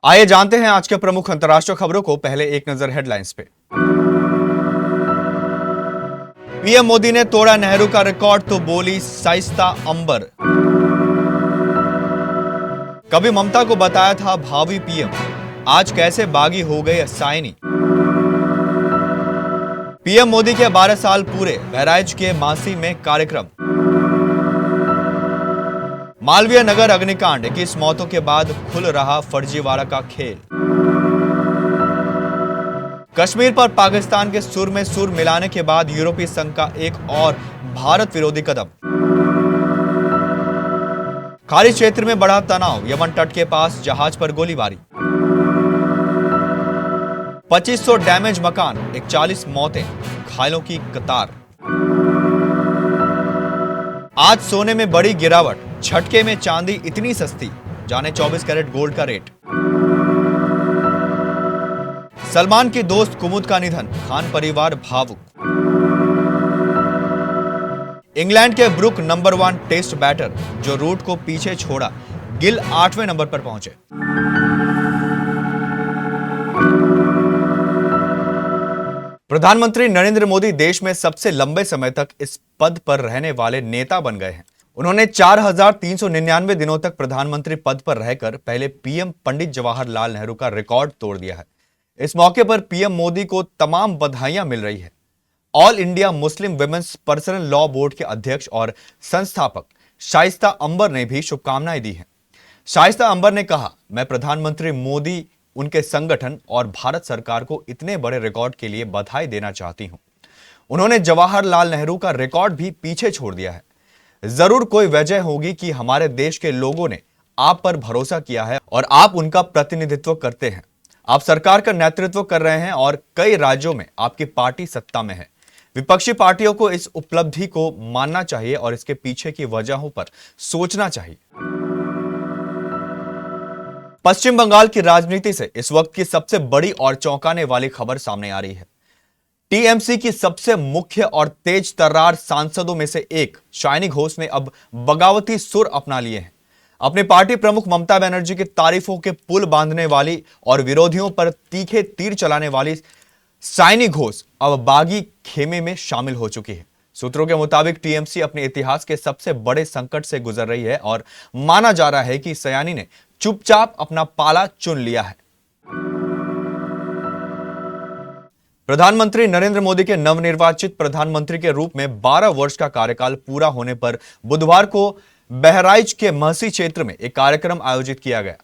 आइए जानते हैं आज के प्रमुख अंतर्राष्ट्रीय खबरों को। पहले एक नजर हेडलाइंस पे। पीएम मोदी ने तोड़ा नेहरू का रिकॉर्ड तो बोली शाइस्ता अंबर। कभी ममता को बताया था भावी पीएम, आज कैसे बागी हो गए साइनी। पीएम मोदी के 12 साल पूरे, बहराइच के मासी में कार्यक्रम। मालवीय नगर अग्निकांड, 21 मौतों के बाद खुल रहा फर्जीवाड़ा का खेल। कश्मीर पर पाकिस्तान के सुर में सुर मिलाने के बाद यूरोपीय संघ का एक और भारत विरोधी कदम। खाड़ी क्षेत्र में बढ़ा तनाव, यमन तट के पास जहाज पर गोलीबारी। 2500 डैमेज मकान, 41 मौतें, घायलों की कतार। आज सोने में बड़ी गिरावट, झटके में चांदी इतनी सस्ती, जाने 24 कैरेट गोल्ड का रेट। सलमान की दोस्त कुमुद का निधन, खान परिवार भावुक। इंग्लैंड के ब्रुक नंबर 1 टेस्ट बैटर, जो रूट को पीछे छोड़ा, गिल 8वें नंबर पर पहुंचे। प्रधानमंत्री नरेंद्र मोदी देश में सबसे लंबे समय तक इस पद पर रहने वाले नेता बन गए हैं। उन्होंने 4399 दिनों तक प्रधानमंत्री पद पर रहकर पहले पीएम पंडित जवाहरलाल नेहरू का रिकॉर्ड तोड़ दिया है। इस मौके पर पीएम मोदी को तमाम बधाइयां मिल रही है। All India Muslim women's personal law board के अध्यक्ष और संस्थापक शाइस्ता अंबर ने भी शुभकामनाएं दी हैं। शाइस्ता अंबर ने कहा, मैं प्रधानमंत्री मोदी, उनके संगठन और भारत सरकार को इतने बड़े रिकॉर्ड के लिए बधाई देना चाहती हूं। उन्होंने जवाहरलाल नेहरू का रिकॉर्ड भी पीछे छोड़ दिया है। जरूर कोई वजह होगी कि हमारे देश के लोगों ने आप पर भरोसा किया है और आप उनका प्रतिनिधित्व करते हैं। आप सरकार का नेतृत्व कर रहे हैं और कई राज्यों में आपकी पार्टी सत्ता में है। विपक्षी पार्टियों को इस उपलब्धि को मानना चाहिए और इसके पीछे की वजहों पर सोचना चाहिए। पश्चिम बंगाल की राजनीति से इस वक्त की सबसे बड़ी और चौंकाने वाली खबर सामने आ रही है। टीएमसी की सबसे मुख्य और तेज तर्रार सांसदों में से एक शाइनी घोष ने अब बगावती सुर अपना लिए हैं। अपनी पार्टी प्रमुख ममता बनर्जी की तारीफों के पुल बांधने वाली और विरोधियों पर तीखे तीर चलाने वाली शाइनी घोष अब बागी खेमे में शामिल हो चुकी है। सूत्रों के मुताबिक टीएमसी अपने इतिहास के सबसे बड़े संकट से गुजर रही है और माना जा रहा है कि शाइनी ने चुपचाप अपना पाला चुन लिया है। प्रधानमंत्री नरेंद्र मोदी के नवनिर्वाचित प्रधानमंत्री के रूप में 12 वर्ष का कार्यकाल पूरा होने पर बुधवार को बहराइच के महसी क्षेत्र में एक कार्यक्रम आयोजित किया गया।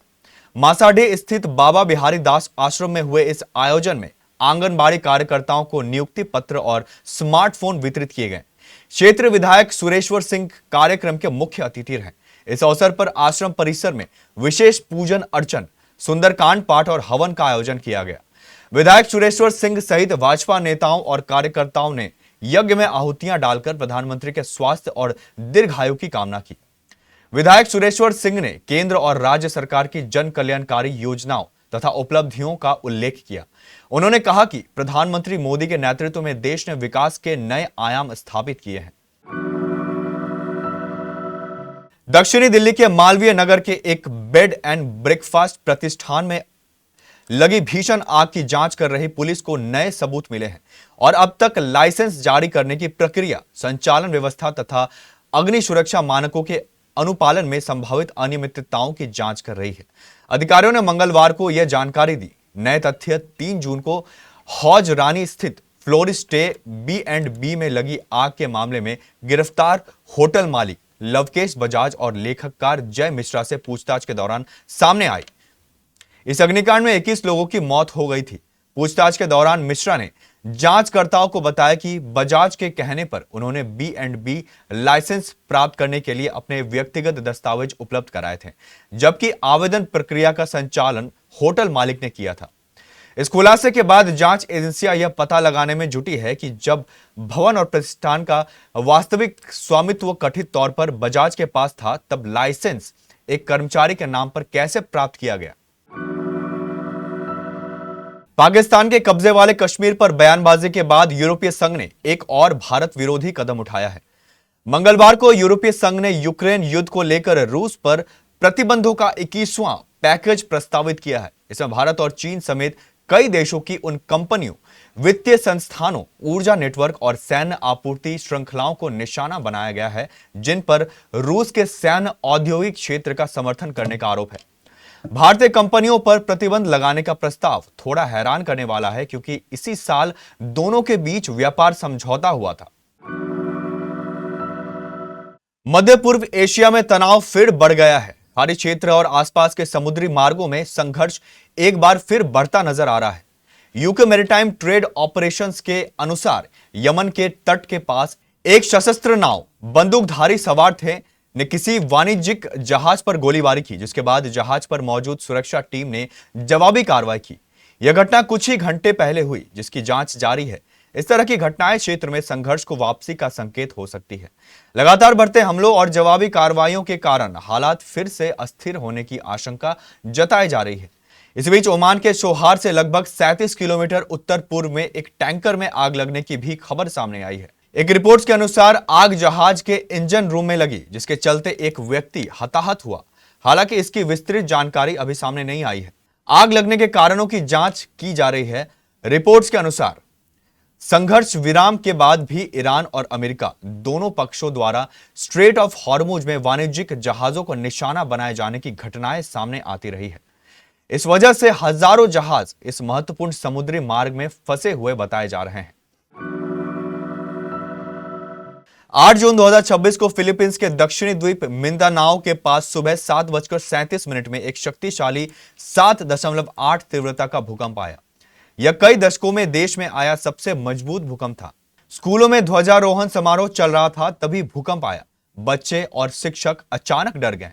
मासाडे स्थित बाबा बिहारी दास आश्रम में हुए इस आयोजन में आंगनबाड़ी कार्यकर्ताओं को नियुक्ति पत्र और स्मार्टफोन वितरित किए गए। क्षेत्र विधायक सुरेश्वर सिंह कार्यक्रम के मुख्य अतिथि रहे। इस अवसर पर आश्रम परिसर में विशेष पूजन अर्चन, सुंदरकांड पाठ और हवन का आयोजन किया गया। विधायक सुरेश्वर सिंह सहित भाजपा नेताओं और कार्यकर्ताओं ने यज्ञ में आहुतियां डालकर प्रधानमंत्री के स्वास्थ्य और दीर्घायु की कामना की। विधायक सुरेश्वर सिंह ने केंद्र और राज्य सरकार की जन कल्याणकारी योजनाओं तथा उपलब्धियों का उल्लेख किया। उन्होंने कहा कि प्रधानमंत्री मोदी के नेतृत्व में देश ने विकास के नए आयाम स्थापित किए हैं। दक्षिणी दिल्ली के मालवीय नगर के एक बेड एंड ब्रेकफास्ट प्रतिष्ठान में लगी भीषण आग की जांच कर रही पुलिस को नए सबूत मिले हैं और अब तक लाइसेंस जारी करने की प्रक्रिया, संचालन व्यवस्था तथा अग्नि सुरक्षा मानकों के अनुपालन में संभावित अनियमितताओं की जांच कर रही है। अधिकारियों ने मंगलवार को यह जानकारी दी। नए तथ्य 3 जून को हौज रानी स्थित फ्लोरिस्टे B&B में लगी आग के मामले में गिरफ्तार होटल मालिक लवकेश बजाज और लेखककार जय मिश्रा से पूछताछ के दौरान सामने आई। इस अग्निकांड में 21 लोगों की मौत हो गई थी। पूछताछ के दौरान मिश्रा ने जांचकर्ताओं को बताया कि बजाज के कहने पर उन्होंने B&B लाइसेंस प्राप्त करने के लिए अपने व्यक्तिगत दस्तावेज उपलब्ध कराए थे, जबकि आवेदन प्रक्रिया का संचालन होटल मालिक ने किया था। इस खुलासे के बाद जांच एजेंसियां यह पता लगाने में जुटी है कि जब भवन और प्रतिष्ठान का वास्तविक स्वामित्व कथित तौर पर बजाज के पास था, तब लाइसेंस एक कर्मचारी के नाम पर कैसे प्राप्त किया गया। पाकिस्तान के कब्जे वाले कश्मीर पर बयानबाजी के बाद यूरोपीय संघ ने एक और भारत विरोधी कदम उठाया है। मंगलवार को यूरोपीय संघ ने यूक्रेन युद्ध को लेकर रूस पर प्रतिबंधों का 21वां पैकेज प्रस्तावित किया है। इसमें भारत और चीन समेत कई देशों की उन कंपनियों, वित्तीय संस्थानों, ऊर्जा नेटवर्क और सैन्य आपूर्ति श्रृंखलाओं को निशाना बनाया गया है, जिन पर रूस के सैन्य औद्योगिक क्षेत्र का समर्थन करने का आरोप है। भारतीय कंपनियों पर प्रतिबंध लगाने का प्रस्ताव थोड़ा हैरान करने वाला है, क्योंकि इसी साल दोनों के बीच व्यापार समझौता हुआ था। मध्य पूर्व एशिया में तनाव फिर बढ़ गया है। खाड़ी क्षेत्र और आसपास के समुद्री मार्गों में संघर्ष एक बार फिर बढ़ता नजर आ रहा है। यूके मैरीटाइम ट्रेड ऑपरेशंस के अनुसार यमन के तट के पास एक सशस्त्र नाव बंदूकधारी सवार थे ने किसी वाणिज्यिक जहाज पर गोलीबारी की, जिसके बाद जहाज पर मौजूद सुरक्षा टीम ने जवाबी कार्रवाई की। यह घटना कुछ ही घंटे पहले हुई, जिसकी जांच जारी है। इस तरह की घटनाएं क्षेत्र में संघर्ष को वापसी का संकेत हो सकती है। लगातार बढ़ते हमलों और जवाबी कार्रवाइयों के कारण हालात फिर से अस्थिर होने की आशंका जताई जा रही है। इस बीच ओमान के सोहार से लगभग 37 किलोमीटर उत्तर पूर्व में एक टैंकर में आग लगने की भी खबर सामने आई है। एक रिपोर्ट्स के अनुसार आग जहाज के इंजन रूम में लगी, जिसके चलते एक व्यक्ति हताहत हुआ। हालांकि इसकी विस्तृत जानकारी अभी सामने नहीं आई है। आग लगने के कारणों की जांच की जा रही है। रिपोर्ट्स के अनुसार संघर्ष विराम के बाद भी ईरान और अमेरिका दोनों पक्षों द्वारा स्ट्रेट ऑफ हॉर्मुज में वाणिज्यिक जहाजों को निशाना बनाए जाने की घटनाएं सामने आती रही है। इस वजह से हजारों जहाज इस महत्वपूर्ण समुद्री मार्ग में फंसे हुए बताए जा रहे हैं। 8 जून 2026 को फिलीपींस के दक्षिणी द्वीप मिंदानाओ के पास सुबह 7:37 में एक शक्तिशाली 7.8 तीव्रता का भूकंप आया। यह कई दशकों में देश में आया सबसे मजबूत भूकंप था। स्कूलों में ध्वजारोहण समारोह चल रहा था, तभी भूकंप आया। बच्चे और शिक्षक अचानक डर गए।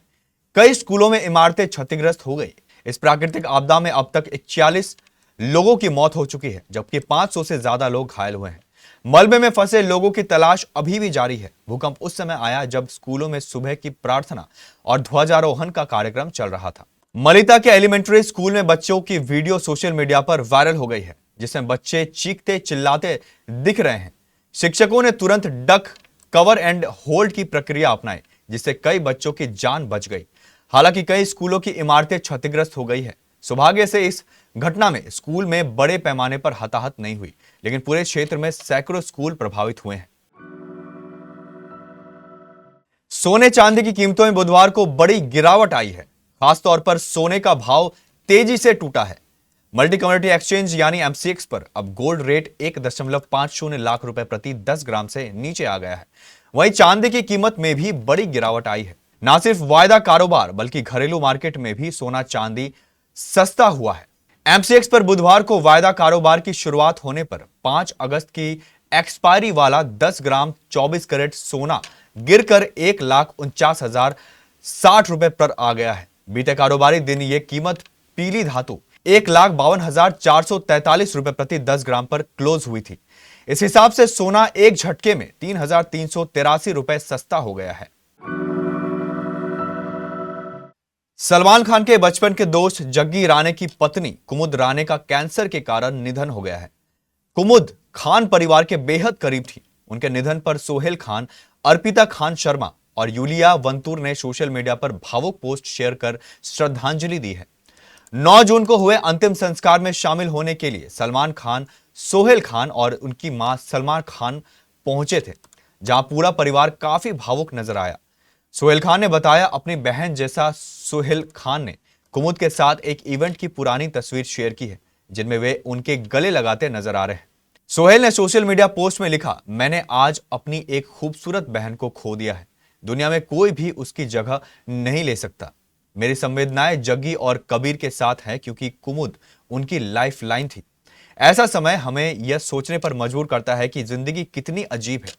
कई स्कूलों में इमारतें क्षतिग्रस्त हो गई। इस प्राकृतिक आपदा में अब तक 41 लोगों की मौत हो चुकी है, जबकि 500 से ज्यादा लोग घायल हुए हैं। मलबे में फंसे लोगों की तलाश अभी भी जारी है। भूकंप उस समय आया जब स्कूलों में सुबह की प्रार्थना और ध्वजारोहण का कार्यक्रम चल रहा था। मलिता के एलिमेंट्री स्कूल में बच्चों की वीडियो सोशल मीडिया पर वायरल हो गई है, जिसमें बच्चे चीखते चिल्लाते दिख रहे हैं। शिक्षकों ने तुरंत डक, कवर एंड होल्ड की प्रक्रिया अपनाई, जिससे कई बच्चों की जान बच गई। हालांकि कई स्कूलों की इमारतें क्षतिग्रस्त हो गई है। सौभाग्य से इस घटना में स्कूल में बड़े पैमाने पर हताहत नहीं हुई, लेकिन पूरे क्षेत्र में सैकड़ों स्कूल प्रभावित हुए हैं। सोने चांदी की कीमतों में बुधवार को बड़ी गिरावट आई है। खासतौर पर सोने का भाव तेजी से टूटा है। मल्टी कमोडिटी एक्सचेंज यानी एमसीएक्स पर अब गोल्ड रेट 1.50 लाख रुपए प्रति 10 ग्राम से नीचे आ गया है। वहीं चांदी की कीमत में भी बड़ी गिरावट आई है। न सिर्फ वायदा कारोबार बल्कि घरेलू मार्केट में भी सोना चांदी सस्ता हुआ है। एमसीएक्स पर बुधवार को वायदा कारोबार की शुरुआत होने पर 5 अगस्त की एक्सपायरी वाला 10 ग्राम 24 कैरेट सोना गिरकर 1,49,060 रुपए पर आ गया है। बीते कारोबारी दिन ये कीमत पीली धातु 1,52,443 रुपए प्रति 10 ग्राम पर क्लोज हुई थी। इस हिसाब से सोना एक झटके में 3,383 रुपए सस्ता हो गया है। सलमान खान के बचपन के दोस्त जग्गी राणे की पत्नी कुमुद राणे का कैंसर के कारण निधन हो गया है। कुमुद खान परिवार के बेहद करीब थी। उनके निधन पर सोहेल खान, अर्पिता खान शर्मा और यूलिया वंतूर ने सोशल मीडिया पर भावुक पोस्ट शेयर कर श्रद्धांजलि दी है। 9 जून को हुए अंतिम संस्कार में शामिल होने के लिए सलमान खान, सोहेल खान और उनकी मां सलमा खान पहुंचे थे, जहां पूरा परिवार काफी भावुक नजर आया। सोहेल खान ने बताया, अपनी बहन जैसा सोहेल खान ने कुमुद के साथ एक इवेंट की पुरानी तस्वीर शेयर की है, जिनमें वे उनके गले लगाते नजर आ रहे हैं। सोहेल ने सोशल मीडिया पोस्ट में लिखा, मैंने आज अपनी एक खूबसूरत बहन को खो दिया है। दुनिया में कोई भी उसकी जगह नहीं ले सकता। मेरी संवेदनाएं जग्गी और कबीर के साथ है, क्योंकि कुमुद उनकी लाइफ लाइन थी। ऐसा समय हमें यह सोचने पर मजबूर करता है कि जिंदगी कितनी अजीब है।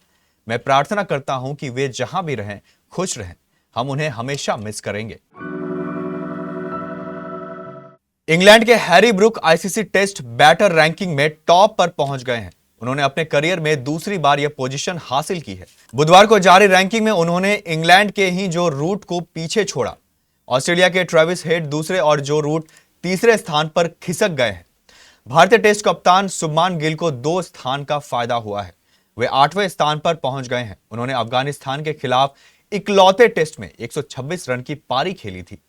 मैं प्रार्थना करता हूं कि वे जहां भी रहें खुश रहें। हम उन्हें हमेशा मिस करेंगे। इंग्लैंड के Harry Brook ICC test batter ranking में टॉप पर पहुंच गए हैं। उन्होंने अपने करियर में दूसरी बार यह पोजीशन हासिल की है। बुधवार को जारी रैंकिंग में उन्होंने इंग्लैंड के ही जो रूट को पीछे छोड़ा। ऑस्ट्रेलिया के ट्रेविस हेड दूसरे और जो रूट तीसरे स्थान पर खिसक गए हैं। भारतीय टेस्ट कप्तान शुभमान गिल को 2 स्थान का फायदा हुआ है। वे 8वें स्थान पर पहुंच गए हैं। उन्होंने अफगानिस्तान के खिलाफ इकलौते टेस्ट में 126 रन की पारी खेली थी।